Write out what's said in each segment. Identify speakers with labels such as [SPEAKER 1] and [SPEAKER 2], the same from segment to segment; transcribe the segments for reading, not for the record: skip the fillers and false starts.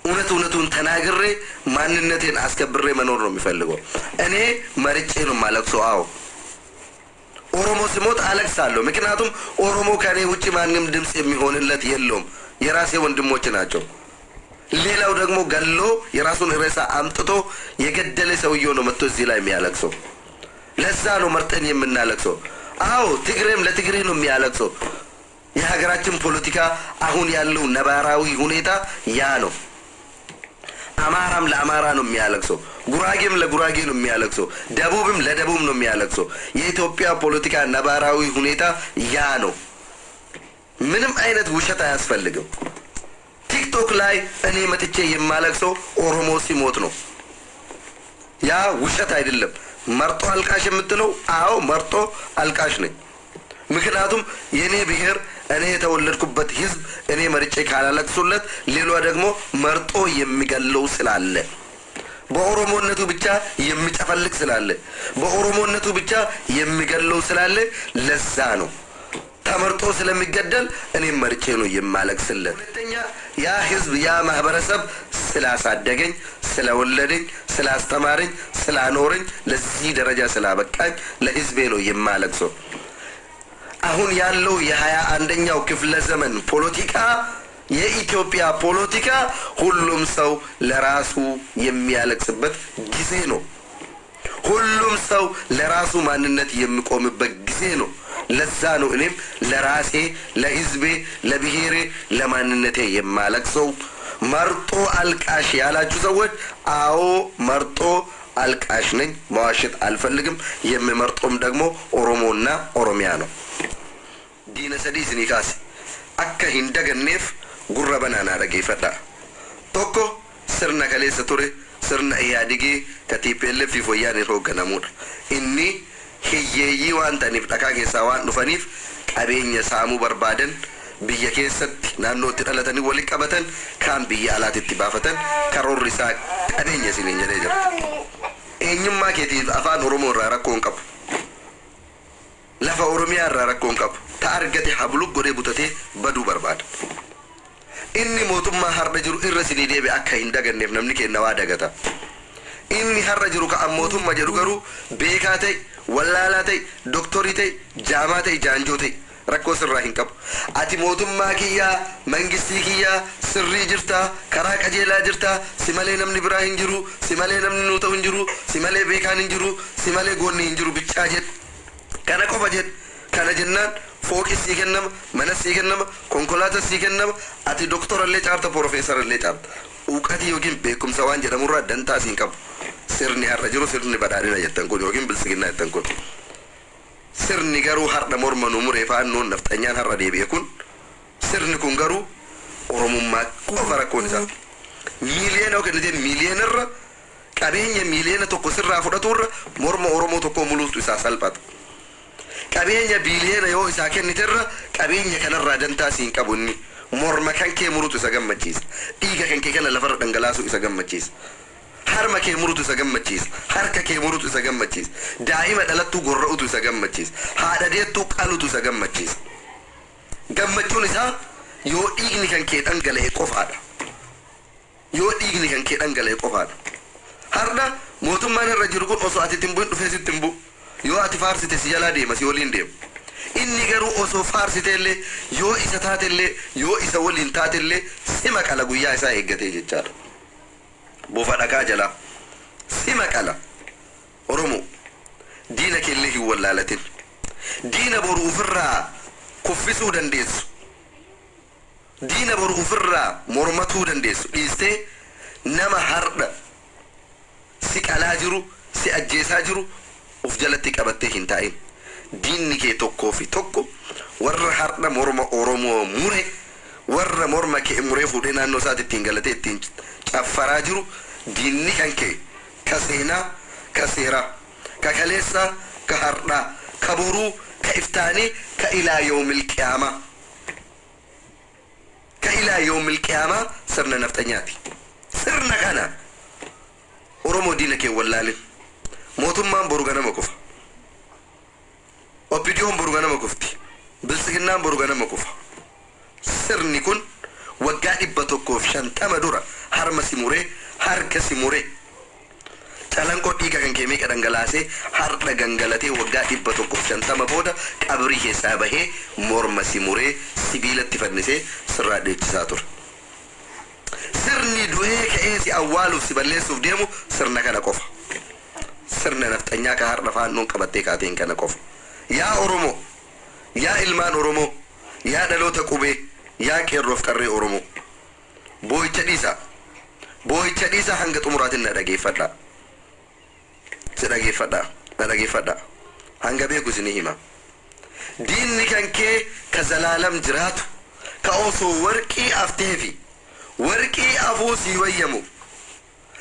[SPEAKER 1] እውነቱን ተናግሬ ማንነቴን አስከብሬ መኖር ነው የሚፈልገው። እኔ መርጬ ነው ማለቅሰው። አዎ ኦሮሞ ሲሞት አለቅሳለሁ። ምክንያቱም ኦሮሞ ከኔ ውጪ ማንም ድምጽ የሚሆንለት የለውም። የራሴ ወንድሞች ናቸው። ሌላው ደግሞ ገሎ የራሱን ሬሳ አምጥቶ የገደለ ሰውየው ነው መጥቶ እዚህ ላይ የሚያለቅሰው። ለዛ ነው መርጠን የምናለቅሰው። አዎ ትግሬም ለትግሬ ነው የሚያለቅሰው። የሀገራችን ፖለቲካ አሁን ያለው ነባራዊ ሁኔታ ያ ነው። አማራም ለአማራ ነው የሚያለቅሰው፣ ጉራጌም ለጉራጌ ነው የሚያለቅሰው፣ ደቡብም ለደቡብ ነው የሚያለቅሰው። የኢትዮጵያ ፖለቲካ ነባራዊ ሁኔታ ያ ነው። ምንም አይነት ውሸት አያስፈልግም። ቲክቶክ ላይ እኔ መጥቼ የማለቅሰው ኦሮሞ ሲሞት ነው። ያ ውሸት አይደለም። መርጦ አልቃሽ የምትለው አዎ መርጦ አልቃሽ ነኝ። ምክንያቱም የኔ ብሔር እኔ የተወለድኩበት ህዝብ እኔ መርጬ ካላለቅሱለት ሌላ ደግሞ መርጦ የሚገለው ስላለ፣ በኦሮሞነቱ ብቻ የሚጨፈልቅ ስላለ፣ በኦሮሞነቱ ብቻ የሚገለው ስላለ ለዛ ነው ተመርጦ ስለሚገደል እኔ መርጬ ነው የማለቅስለት። ሁለተኛ ያ ህዝብ ያ ማህበረሰብ ስላሳደገኝ፣ ስለወለደኝ፣ ስላስተማረኝ፣ ስላኖረኝ፣ ለዚህ ደረጃ ስላበቃኝ ለህዝቤ ነው የማለቅሰው። አሁን ያለው የ21ኛው ክፍለ ዘመን ፖለቲካ የኢትዮጵያ ፖለቲካ ሁሉም ሰው ለራሱ የሚያለቅስበት ጊዜ ነው። ሁሉም ሰው ለራሱ ማንነት የሚቆምበት ጊዜ ነው። ለዛ ነው እኔም ለራሴ ለህዝቤ ለብሔሬ ለማንነቴ የማለቅሰው። መርጦ አልቃሽ ያላችሁ ሰዎች አዎ መርጦ አልቃሽ ነኝ። መዋሸት አልፈልግም። የምመርጦም ደግሞ ኦሮሞና ኦሮሚያ ነው። ዲነ ሰዲስ ኒካስ አከ ሂንደገኔፍ ጉረበናና ረገይፈዳ ቶኮ ስርና ከሌሰ ቱሬ ስርና ኢያዲጌ ከቲፒኤልኤፍ ፎያኔ ሆገናሙዳ ኢኒ ሂየይ ዋንታኒፍ ዳካ ኬሳ ዋን ዱፈኒፍ ቀቤኘ ሳሙ በርባደን biyya keessatti naannootti dhalatanii wali qabatan kaan biyya alaatitti baafatan karoorri isaa qabeenya isiniin jedhee jira. Eenyummaa keetiif afaan Oromoo irraa rakkoo hin qabu. Lafa Oromiyaa irraa rakkoo hin qabu. Ta argate hablu godhee butatee baduu barbaada. Inni mootummaa har'a jiru irra isinii deebi'e akka hin daganneef namni kenna waa dagata. Inni har'a jiru ka mootummaa jedhu garuu beekaa ta'e, wallaalaa ta'e, doktorii ta'e, jaamaa ta'e, jaanjoo ta'e rakkoo sirraa hin qabu. Ati mootummaa kiyyaa mangistii kiyyaa sirrii jirtaa, karaa qajeelaa jirtaa, si malee namni biraa hin jiru, si malee namni nuu ta'u hin jiru, si malee beekaan hin jiru, si malee goonni hin jiru bichaa jedh. Kana qofa jedh. Kana jennaan fooqi sii kennama, mana sii kennama, konkolaataa sii kennama. Ati doktorallee caarta, profeesarallee caarta. Uqatii yookiin beekumsa waan jedhamurraa dantaa siin qabu. Sirni har'a jiru sirni badhaadhina jettan kun yookiin bilisiginnaa jettan kun. Sirni garuu har'a morma nu muree faannoon nafxanyaan har'a deebi'e kun sirni kun garuu oromummaa qofa rakkoon isaa. Miiliyoona yookiin nuti miiliyoonarra qabeenya miiliyoona tokko sirraa fudhaturra morma Oromoo tokko muluutu isaa salphata. Qabeenya biiliyoona yoo isaa kenniterra qabeenya kanarraa dantaa siin qabu inni morma kan kee muruutu isa gammachiisa. Dhiiga kan kee kana lafarra dhangalaasu isa gammachiisa. Harma kee muruutu isa gammachiisa. Harka kee muruutu isa gammachiisa. Daa'ima dhalattuu gorra'utu isa gammachiisa. Haadha deettuu qalutu isa gammachiisa. Gammachuun isaa yoo dhiigni kan kee dhangala'e qofaadha. Yoo dhiigni kan kee dhangala'e qofaadha. Har'a mootummaan irra jiru kun osoo ati timbuun dhufee sitti timbu yoo ati faarsite si jalaa deema si waliin deema. Inni garuu osoo faarsiteellee yoo isa taatellee yoo isa waliin taatellee sima qala guyyaa isaa eeggatee jechaadha. Buufa dhagaa jala sima qala. Oromoo diina keellee hin wallaalatin. Diina boru ofirraa kuffisuu dandeessu. Diina boru ofirraa mormatuu dandeessu. Dhiistee nama har'a si qalaa jiru si ajjeesaa jiru uf jalatti qabattee hin taa'in. Diinni kee tokkoo fi tokko warra har'a morma Oromoo mure warra morma kee muree fuudhee naannoo isaatti ittiin galatee ittiin caffaraa jiru diinni kan kee ka seenaa ka seeraa ka kaleessaa ka har'aa ka boruu ka iftaanii ka ilaa yoomil qiyaamaa ka ilaa yoomil qiyaamaa sirna nafxanyaati. Sirna kana Oromoo diina kee wallaalin. Mootummaan boru ganama kufa. Oppidiyoon boru ganama kufti. Bilisiginnaan boru ganama kufa. Sirni kun waggaa 150 dura harma si muree harka si muree calanqoo dhiiga kan kee meeqa dhangalaasee har'a gangalatee waggaa 150 booda qabrii keessaa bahee morma si muree sibiilatti fannisee sirraa dheechisaa ture. Sirni du'ee ka'ee si awwaaluuf si balleessuuf deemu sirna kana qofa. Sirna nafxanyaa ka har'a faannoon qabattee kaateen kana qofa. Yaa Oromoo, yaa ilmaan Oromoo, yaa dhaloota qubee, yaa qeerroof qarree Oromoo. Boo'icha dhiisaa hanga xumuraatiin na dhageeffadhaa. Si dhageeffadhaa. Hanga beeku isinii hima. Diinni kan kee ka zalaalam jiraatu ka osoo warqii afteefi warqii afuu sii wayyamu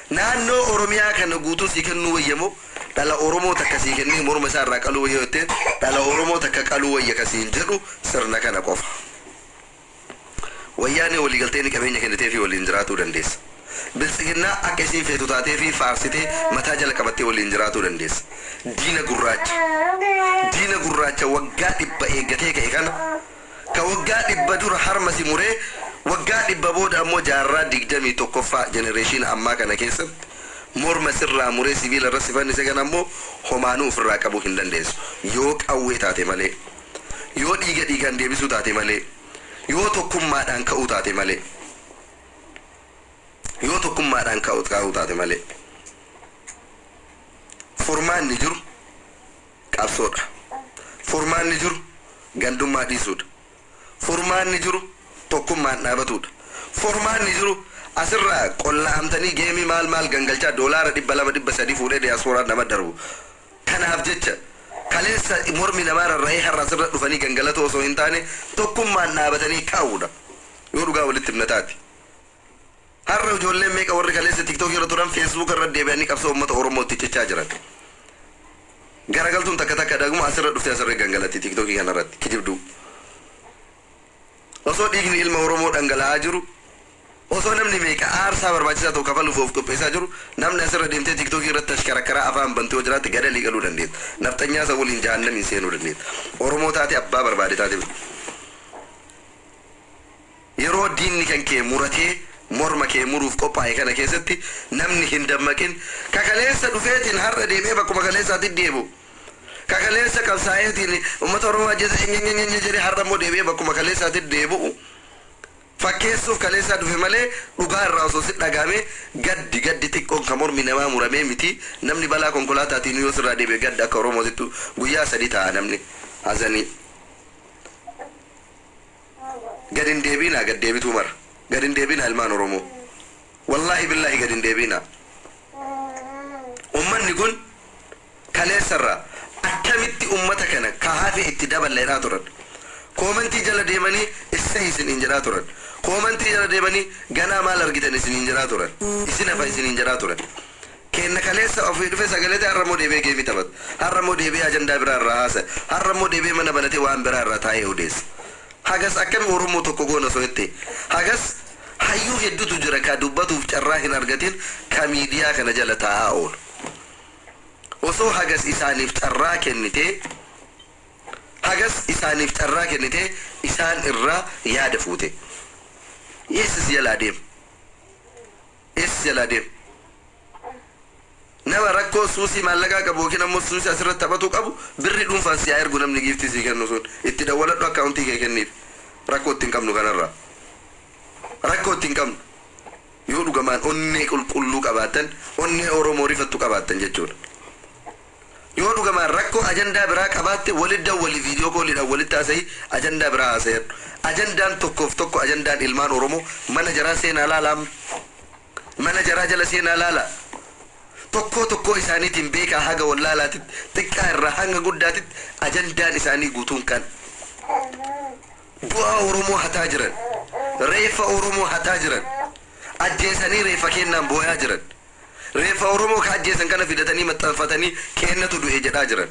[SPEAKER 1] naannoo Oromiyaa kana guutuu sii kennuu wayyamu dhala Oromoo takka sii kennee morma isaa irraa qaluu wayyootee dhala Oromoo takka qaluu wayya kasiin jedhu sirna kana qofa. Wayyaanee waliigalteen qabeenya kenniteefi waliin jiraatuu dandeessa. Bilisiginnaa akka isiin feetu taatee fi faarsitee mataa jala qabattee waliin jiraatuu dandeessa. Diina gurraacha waggaa 100 eeggatee ka'e kana ka waggaa 100 dura harma si muree waggaa 100 booda ammoo jaarraa 21ffaa jenereeshinii ammaa kana keessatti morma sirraa muree sibiila irra sifannise kan ammoo homaanuu ofirraa qabuu hin dandeessu. Yoo qawwee taate malee, yoo dhiigaan deebisuu taate malee, yoo tokkummaadhaan ka'uu taate malee. Yoo tokkummaadhaan ka'uu taate malee. Furmaanni jiru qabsoodha. Furmaanni jiru gandummaa dhiisuudha. Furmaanni jiru tokkummaan dhaabatuudha. Furmaanni jiru asirraa qollaamtanii geemii maal gangalchaa doolaara 200-300 fuudhee diyaaspooraan nama darbu. Kanaaf jecha kaleessa mormi namaa rarra'ee har'a asirra dhufanii gangalatoo osoo hin taane tokkummaan dhaabatanii kaa'uudha. Yoo dhugaa walitti himnataati. Har'a ijoolleen meeqa warri kaleessa TikTok irra turan Facebook irra deebi'anii qabsoo uummata Oromootti cichaa jiran. Garagaltuun takka daguma asirra dhuftee asirra gangalatti TikTok kanarratti kijibduu. Osoo dhiigni ilma Oromoo dhangala'aa jiru, osoo namni meeqa aarsaa barbaachisaa ta'u kafaluuf of qopheessaa jiru, namni asirra deemtee TikTok irratti ashkarakkaraa afaan bantee hojiraatti gada liiqaluu dandeetta. Nafxanyaa isa waliin jahannamiin seenuu dandeetta. Oromoo taate abbaa barbaade taate. Yeroo diinni kan kee muratee morma kee muruuf qophaa'e kana keessatti namni hin dammaqin kakaleessa dhufeetiin har'a deemee bakkuma kaleessaatti deebu. Kakaleessa qabsaa'eetiin uummata Oromoo ajjeesa jedhee har'a immoo deebi'ee bakkuma kaleessaatti deebi'u. Fakkeessuuf kaleessaa dhufe malee dhugaa irraa osoo si dhagaame gaddi xiqqoon kan mormi namaa muramee miti. Namni balaa konkolaataatiin yoo sirraa deebi'e gaddi akka Oromootittu guyyaa 3 ta'a namni hazanii. Gadin deebiinaa gad deebituu mara. Gadin deebiinaa ilmaan Oromoo. Wallaahi billaahi gadin deebiinaa. Uummanni kun kaleessarraa akkamitti uummata kana kaafee itti daballeedhaa turan. Koomentii jala deemanii isa isiniin jedhaa turan. Koomentii jala deemanii ganaa maal argitan isiniin jedhaa turan. Isin hafa isiniin jedhaa turan. Kenna kaleessa ofii dhufe sagaleete har'a immoo deebi'ee geemii taphata. Har'a immoo deebi'ee ajandaa biraa irraa haasa'e. Har'a immoo deebi'ee mana banatee waan biraa irraa taa'ee odeessa. Hagas akkami Oromoo tokko goona so'etti. Hagas hayyuu hedduutu jira ka dubbatuuf carraa hin argatin ka miidiyaa kana jala taa'aa oolu. Osoo hagas isaaniif carraa kennitee isaan irraa yaada fuute. Eessis jalaa deem. Nama rakkoo suusii maallaqaa qabu yookiin ammoo suusii asirratti taphatu qabu birri dhuunfaan si haa ergu namni giiftii sii kennu sun itti dawwaladhu akkaawuntii kee kenniif. Rakkoo ittiin qabnu kanarraa. Rakkoo ittiin qabnu. Yoo dhugamaan onnee qulqulluu qabaatan onnee Oromoo rifattu qabaatan jechuudha. Yoo dhugamaan rakkoo ajandaa biraa qabaatte walitti dawwali viidiyoo kooliidhaan walitti haasa'ii ajandaa biraa haasa'edhu. Ajandaan tokkoof tokko ajandaan ilmaan Oromoo mana jaraa seenaa laalaa. Mana jaraa jala seenaa laalaa. Tokko isaaniitiin beekaa haga wallaalaatitti xiqqaa irraa hanga guddaatitti ajandaan isaanii guutuun kan. Bu'aa Oromoo hataa jiran. Reeffa Oromoo hataa jiran. Ajjeesanii reeffa kennaan booyaa jiran. Reeffa Oromoo ka ajjeesan kana fidatanii maxxanfatanii kennatu du'e jedhaa jiran.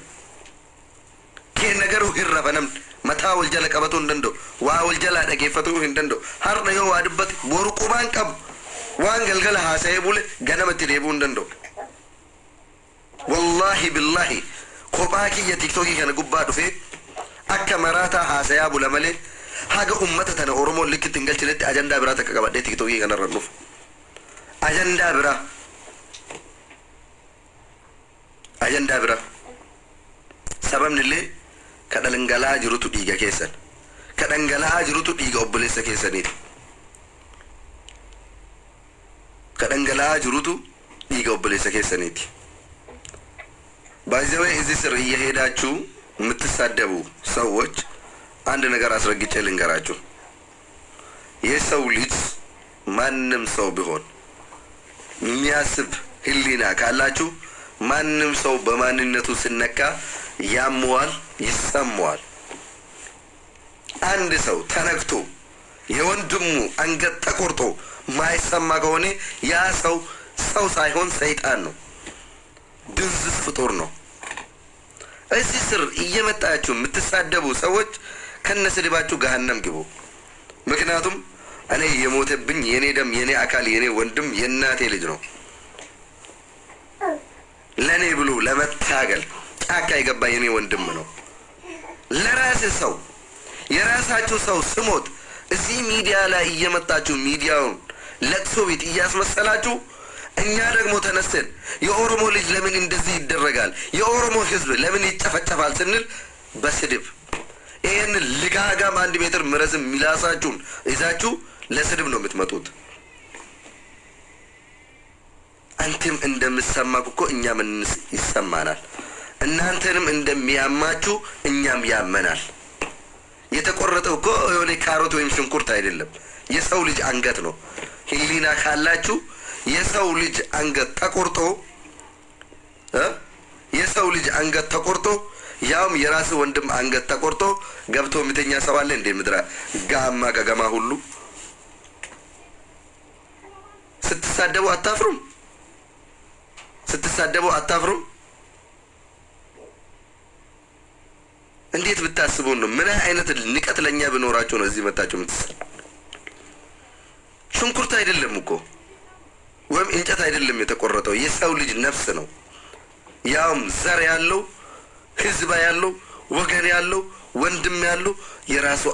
[SPEAKER 1] Kenna garuu hin rafa namni mataa wal jala qabatuu hin danda'u. Waa wal jalaa dhageeffatuu hin danda'u. Har'a yoo waa dubbate boru qubaan qabu. Waan galgala haasa'ee bule ganamatti deebi'uu hin danda'u. Wallahi billahi kophaa kiyya TikTokii kana gubbaa dhufee akka maraataa haasayaa bula malee haga ummata tana oromo likit ingalchinetti ajanda bira takakabadde tiktoki kanarranuf ajanda bira sababnillee kadhangala'aa jirutu dhiiga keessan kadhangala'aa jirutu dhiiga obboleessa keessaniiti kadhangala'aa jirutu dhiiga obboleessa keessaniiti ባይዘው እዚህ ስር እየሄዳችሁ የምትሳደቡ ሰዎች አንድ ነገር አስረግጬ ልንገራችሁ የሰው ልጅ ማንንም ሰው ቢሆን የሚያስብ ህሊና ካላችሁ ማንንም ሰው በማንነቱ ሲነካ ያመዋል ይሰማዋል አንድ ሰው ተነክቶ የወንድሙ አንገት ተቆርጦ ማይሰማ ከሆነ ያ ሰው ሳይሆን ሰይጣን ነው ድንዝዝ ፍጡር ነው እዚህ ስር እየመጣችሁ የምትሳደቡ ሰዎች ከነስድባችሁ ገሃነም ግቡ ምክንያቱም እኔ የሞተብኝ የኔ ደም የኔ አካል የኔ ወንድም የናቴ ልጅ ነው ለኔ ብሎ ለመታገል ጫካ የገባ የኔ ወንድም ነው ለራስ ሰው የራሳችሁ ሰው ስሞት እዚህ ሚዲያ ላይ እየመጣችሁ ሚዲያውን ለቅሶ ቤት እያስመሰላችሁ እኛ ደግሞ ተነስተን የኦሮሞ ልጅ ለምን እንደዚህ ይደረጋል የኦሮሞ ህዝብ ለምን ይጨፈጨፋል ስንል በስድብ ይሄን ልጋጋም 1 ሜትር ምረዝም ሚላሳችሁን ይዛችሁ ለስድብ ነው የምትመጡት አንተም እንደምትሰማኩ እኮ እኛም ይሰማናል እናንተንም እንደሚያማችሁ እኛም ያመናል የተቆረጠው እኮ የሆነ ካሮት ወይም ሽንኩርት አይደለም የሰው ልጅ አንገት ነው ህሊና ካላችሁ የሰው ልጅ አንገት ተቆርጦ ያውም የራስ ወንድም አንገት ተቆርጦ ገብቶ ምትኛ ሰው አለ እንደ ምድራ ጋማ ገገማ ሁሉ ስትሳደቡ አታፍሩም እንዴት ብታስቡ ነው ምን አይነት ንቀት ለኛ ብኖራችሁ ነው እዚህ መጣችሁ ሽንኩርት አይደለም እኮ ወይም እንጨት አይደለም የተቆረጠው የሰው ልጅ ነፍስ ነው ያውም ዘር ያለው ህዝብ ያለው ወገን ያለው ወንድም ያለው የራሱ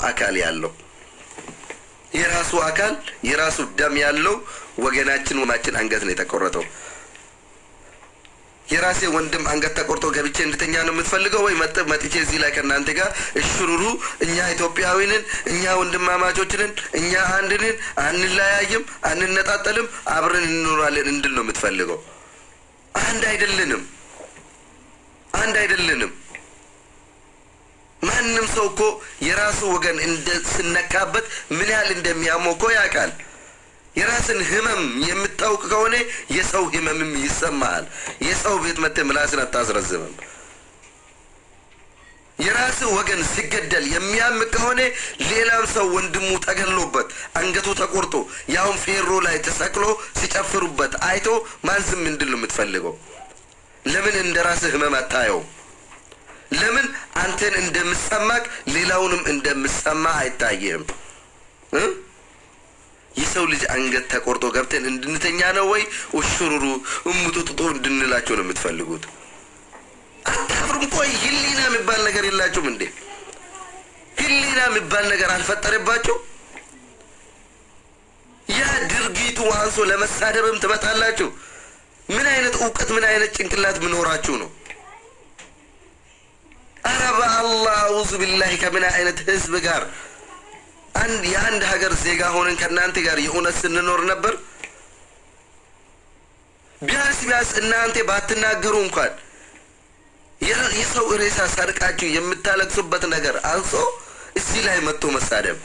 [SPEAKER 1] አካል የራሱ ደም ያለው ወገናችን ወማችን አንገት ነው የተቆረጠው የራሴ ወንድም አንገት ተቆርጦ ገብቼ እንድተኛ ነው የምትፈልገው ወይ መጥቼ እዚህ ላይ ከናንተ ጋር እሽሩሩ እኛ ኢትዮጵያዊንን እኛ ወንድማማቾችንን እኛ አንድንን አንላያይም አንነጣጠልም አብረን እንኖራለን እንድል ነው የምትፈልገው አንድ አይደለንም ማንንም ሰው እኮ የራሱ ወገን እንደስነካበት ምን ያህል እንደሚያመው እኮ ያውቃል የራስን ህመም የምታውቅ ከሆነ የሰው ህመምም ይሰማል የሰው ቤት መጥተህ ምላስን አታስረዝምም የራስ ወገን ሲገደል የሚያም ከሆነ ሌላም ሰው ወንድሙ ተገሎበት አንገቱ ተቆርጦ ያውም ፌሮ ላይ ተሰቅሎ ሲጨፍሩበት አይቶ ማን ዝም እንድል ነው የምትፈልገው ለምን እንደራስ ህመም አታየው ለምን አንተን እንደምሰማክ ሌላውንም እንደምሰማ አይታየም የሰው ልጅ አንገት ተቆርጦ ገብተን እንድንተኛ ነው ወይ ወሽሩሩ እሙጡጡ እንድንላቸው ነው የምትፈልጉት አታፍሩም ቆይ ህሊና የሚባል ነገር የላችሁም እንዴ ህሊና የሚባል ነገር አልፈጠረባችሁ ያ ድርጊቱ አንሶ ለመሳደብም ትመጣላችሁ ምን አይነት ዕውቀት ምን አይነት ጭንቅላት ምኖራችሁ ነው አረባ አላህ አውዙ ቢላሂ ከምን አይነት ህዝብ ጋር የአንድ ሀገር ዜጋ ሆነን ከናንተ ጋር የእውነት ስንኖር ነበር ቢያንስ እናንተ ባትናገሩ እንኳን የሰው ሬሳ ሰርቃችሁ የምታለቅሱበት ነገር አንሶ እዚህ ላይ መጥቶ መሳደብ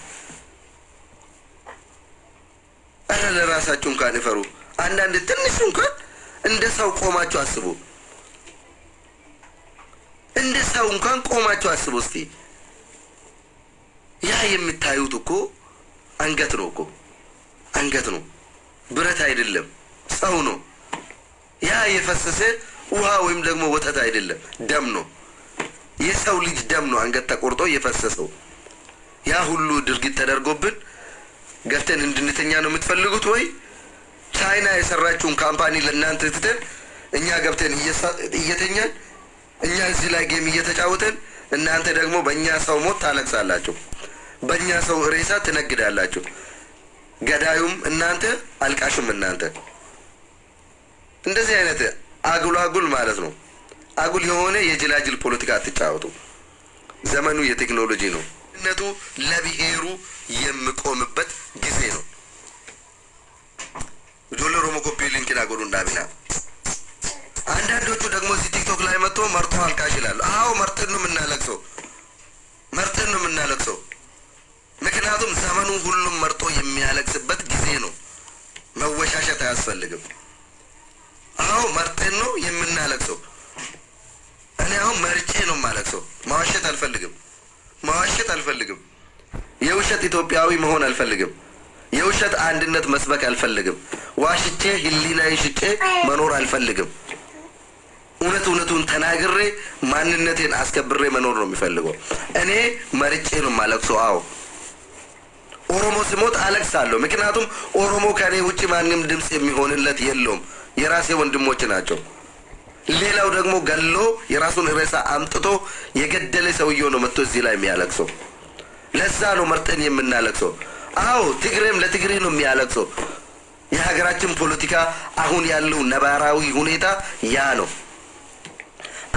[SPEAKER 1] አረ ለራሳችሁ እንኳን ይፈሩ አንዳንድ ትንሽ እንኳን እንደ ሰው ቆማችሁ አስቡ እንደ ሰው እንኳን ቆማችሁ አስቡ እስቲ ያ የምታዩት እኮ አንገት ነው ብረት አይደለም ሰው ነው ያ የፈሰሰ ውሃ ወይም ደግሞ ወተት አይደለም ደም ነው የሰው ልጅ ደም ነው አንገት ተቆርጦ የፈሰሰው ያ ሁሉ ድርጊት ተደርጎብን ገብተን እንድንተኛ ነው የምትፈልጉት ወይ ቻይና የሰራችውን ካምፓኒ ለእናንተ ትተን እኛ ገብተን እየተኛን እኛ እዚህ ላይ ጌም እየተጫወተን እናንተ ደግሞ በእኛ ሰው ሞት ታለቅሳላችሁ በእኛ ሰው ሬሳ ትነግዳላችሁ። ገዳዩም እናንተ፣ አልቃሹም እናንተ። እንደዚህ አይነት አጉል ማለት ነው። አጉል የሆነ የጅላጅል ፖለቲካ አትጫወቱ። ዘመኑ የቴክኖሎጂ ነው። እነቱ ለብሔሩ የሚቆምበት ጊዜ ነው። ጆሎ ሮሞ ኮፒ ሊንክና ጎዱ እንዳቢና አንዳንዶቹ ደግሞ እዚህ ቲክቶክ ላይ መጥቶ መርጦ አልቃሽ ይላሉ። አዎ መርጠን ነው የምናለቅሰው። ምክንያቱም ዘመኑ ሁሉም መርጦ የሚያለቅስበት ጊዜ ነው። መወሻሸት አያስፈልግም። አዎ መርጠን ነው የምናለቅሰው። እኔ አሁን መርጬ ነው የማለቅሰው። ማዋሸት አልፈልግም። የውሸት ኢትዮጵያዊ መሆን አልፈልግም። የውሸት አንድነት መስበክ አልፈልግም። ዋሽቼ ህሊናዬ ሽጬ መኖር አልፈልግም። እውነቱን ተናግሬ ማንነቴን አስከብሬ መኖር ነው የሚፈልገው። እኔ መርጬ ነው የማለቅሰው። አዎ ኦሮሞ ሲሞት አለቅሳለሁ። ምክንያቱም ኦሮሞ ከኔ ውጪ ማንም ድምፅ የሚሆንለት የለውም። የራሴ ወንድሞች ናቸው። ሌላው ደግሞ ገሎ የራሱን ሬሳ አምጥቶ የገደለ ሰውየው ነው መጥቶ እዚህ ላይ የሚያለቅሰው። ለዛ ነው መርጠን የምናለቅሰው። አዎ ትግሬም ለትግሬ ነው የሚያለቅሰው። የሀገራችን ፖለቲካ አሁን ያለው ነባራዊ ሁኔታ ያ ነው።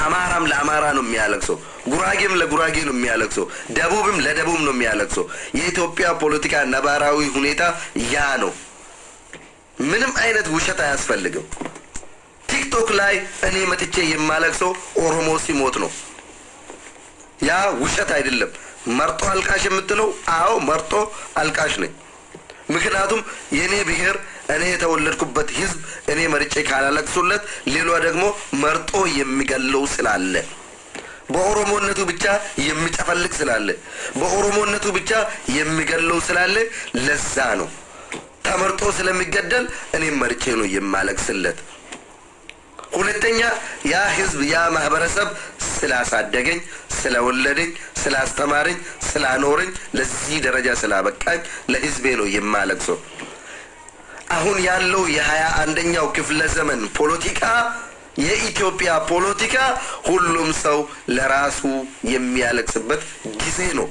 [SPEAKER 1] አማራም ለአማራ ነው የሚያለቅሰው። ጉራጌም ለጉራጌ ነው የሚያለቅሰው። ደቡብም ለደቡብ ነው የሚያለቅሰው። የኢትዮጵያ ፖለቲካ ነባራዊ ሁኔታ ያ ነው። ምንም አይነት ውሸት አያስፈልግም። ቲክቶክ ላይ እኔ መጥቼ የማለቅሰው ኦሮሞ ሲሞት ነው። ያ ውሸት አይደለም። መርጦ አልቃሽ የምትለው አዎ መርጦ አልቃሽ ነኝ። ምክንያቱም የኔ ብሔር እኔ የተወለድኩበት ህዝብ እኔ መርጬ ካላለቅሱለት ሌላ ደግሞ መርጦ የሚገለው ስላለ፣ በኦሮሞነቱ ብቻ የሚጨፈልቅ ስላለ፣ በኦሮሞነቱ ብቻ የሚገለው ስላለ ለዛ ነው ተመርጦ ስለሚገደል እኔ መርጬ ነው የማለቅስለት። ሁለተኛ ያ ህዝብ ያ ማህበረሰብ ስላሳደገኝ፣ ስለወለደኝ፣ ስላስተማረኝ፣ ስላኖረኝ፣ ለዚህ ደረጃ ስላበቃኝ ለህዝቤ ነው የማለቅሰው። አሁን ያለው የ21ኛው ክፍለ ዘመን ፖለቲካ የኢትዮጵያ ፖለቲካ ሁሉም ሰው ለራሱ የሚያለቅስበት ጊዜ ነው።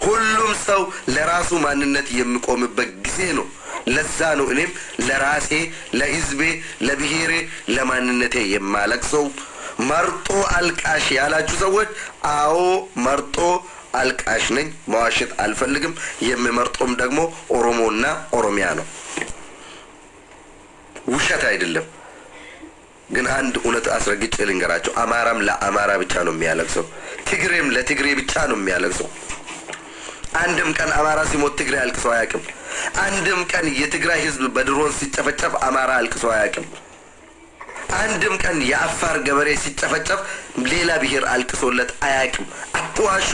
[SPEAKER 1] ሁሉም ሰው ለራሱ ማንነት የሚቆምበት ጊዜ ነው። ለዛ ነው እኔም ለራሴ፣ ለህዝቤ፣ ለብሔሬ፣ ለማንነቴ የማለቅሰው። መርጦ አልቃሽ ያላችሁ ሰዎች አዎ መርጦ አልቃሽ ነኝ። መዋሸት አልፈልግም። የምመርጦም ደግሞ ኦሮሞና ኦሮሚያ ነው። ውሸት አይደለም። ግን አንድ እውነት አስረግጬ ልንገራቸው። አማራም ለአማራ ብቻ ነው የሚያለቅሰው። ትግሬም ለትግሬ ብቻ ነው የሚያለቅሰው። አንድም ቀን አማራ ሲሞት ትግሬ አልቅሶ አያውቅም። አንድም ቀን የትግራይ ህዝብ በድሮን ሲጨፈጨፍ አማራ አልቅሶ አያውቅም። አንድም ቀን የአፋር ገበሬ ሲጨፈጨፍ ሌላ ብሔር አልቅሶለት አያውቅም። አትዋሹ፣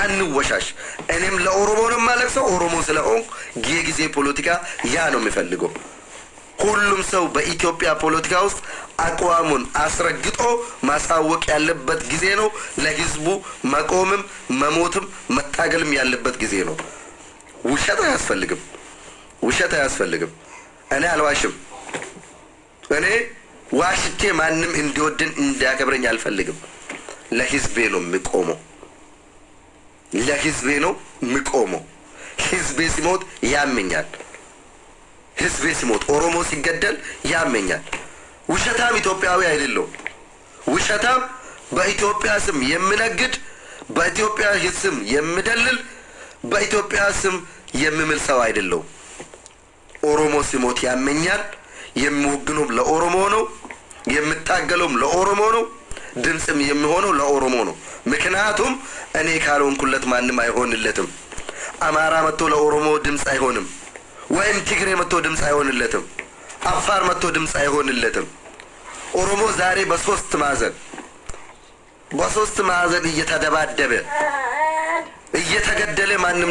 [SPEAKER 1] አንወሻሽ። እኔም ለኦሮሞ ነው የማለቅሰው። ኦሮሞ ስለሆንኩ የጊዜ ፖለቲካ ያ ነው የሚፈልገው። ሁሉም ሰው በኢትዮጵያ ፖለቲካ ውስጥ አቋሙን አስረግጦ ማሳወቅ ያለበት ጊዜ ነው። ለህዝቡ መቆምም መሞትም መታገልም ያለበት ጊዜ ነው። ውሸት አያስፈልግም። እኔ አልዋሽም። እኔ ዋሽቼ ማንም እንዲወድን እንዲያከብረኝ አልፈልግም። ለህዝቤ ነው የሚቆመው። ህዝቤ ሲሞት ያመኛል። ህዝቤ ሲሞት ኦሮሞ ሲገደል ያመኛል። ውሸታም ኢትዮጵያዊ አይደለሁም። ውሸታም በኢትዮጵያ ስም የሚነግድ፣ በኢትዮጵያ ስም የሚደልል፣ በኢትዮጵያ ስም የሚምል ሰው አይደለሁም። ኦሮሞ ሲሞት ያመኛል። የሚወግኑም ለኦሮሞ ነው፣ የምታገለውም ለኦሮሞ ነው፣ ድምፅም የሚሆነው ለኦሮሞ ነው። ምክንያቱም እኔ ካልሆንኩለት ማንም አይሆንለትም። አማራ መጥቶ ለኦሮሞ ድምፅ አይሆንም፣ ወይም ትግሬ መጥቶ ድምፅ አይሆንለትም፣ አፋር መጥቶ ድምፅ አይሆንለትም። ኦሮሞ ዛሬ በሶስት ማዕዘን እየተደባደበ እየተገደለ ማንም